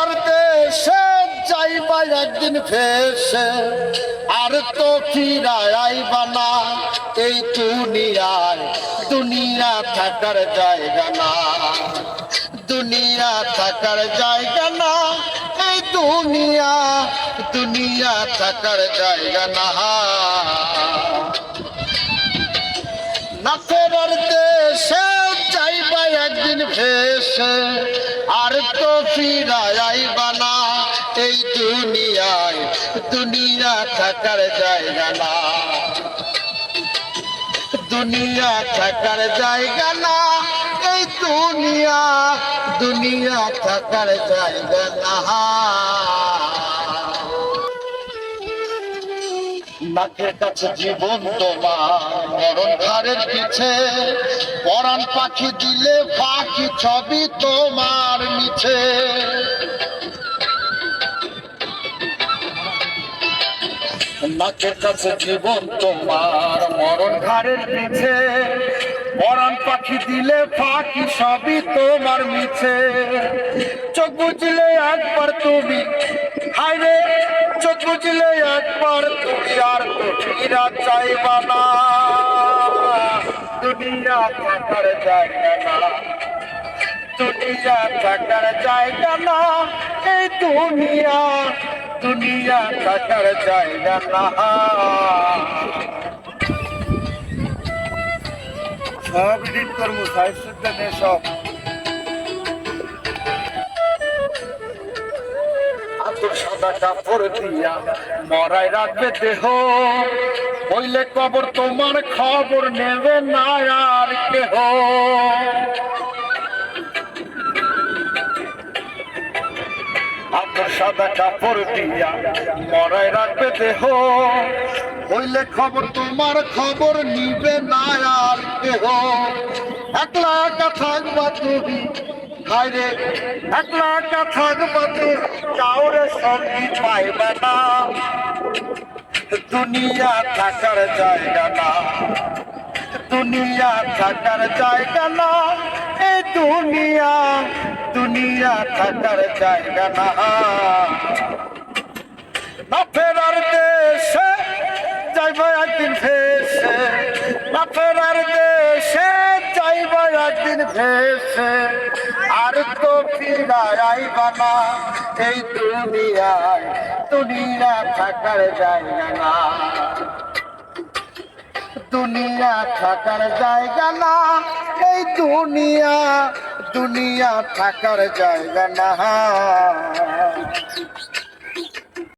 আর দেশে যাইবা একদিন ফেসে, আর তো ফিরায় আইবা না এই দুনিয়ায়, দুনিয়া থাকার জায়গা না, দুনিয়া থাকার জায়গা না, এই দুনিয়া, দুনিয়া থাকার জায়গা না। না ফেরার দেশে যাইবা একদিন ভেসে, আর তো ফিরায় আইবা না এই দুনিয়ায়, দুনিয়া থাকার জায়গা না, দুনিয়া থাকার জায়গা না, এই দুনিয়া, দুনিয়া থাকার জায়গা না। নাকের কাছে জীবন তোমার, মরণ ঘাড়ের পিছে, পরাণ পাখি দিলে পাখি ছবি তোমার মিছে। নাকের কাছে জীবন তোমার, মরণ ঘাড়ের পিছে, পরাণ পাখি দিলে পাখি সবই তোমার মিছে। চোখ বুঝলে একবার তুমি, হায়রে চোখ বুঝলে একবার তুমি, আর তো ফিরা চাইবা না, দুনিয়া থাকার জায়গা না, দুনিয়া থাকার জায়গা না, এই দুনিয়া, দুনিয়া থাকার জায়গা না। সব এডিট করবো, সাহিত্য সব সাদা কাপড় দিয়া মরাই রাখবে দেহ, হইলে কবর তোমার খবর নেবে না আর কেহ। আপনার সাদা কাপড় দিয়া মরাই রাখবে দেহ, হইলে খবর তোমার খবর নিবে না আর কেহ। একলা একা থাকবা তুমি, হায়রে একলা একা থাকবা তুমি, কাউরে সঙ্গী পাইবে না, দুনিয়া থাকার জায়গা না, দুনিয়া থাকার জায়গা না, এই দুনিয়া, দুনিয়া থাকার জায়গা না। না ফেরার দেশে যাইবা একদিন ভেসে, না ফেরার দেশে যাইবা একদিন ভেসে, আর তো ফিরায় আইবা না এই দুনিয়ায়, দুনিয়া থাকার জায়গা না, দুনিয়া থাকার জায়গা না, এই দুনিয়া, দুনিয়া থাকার জায়গা না।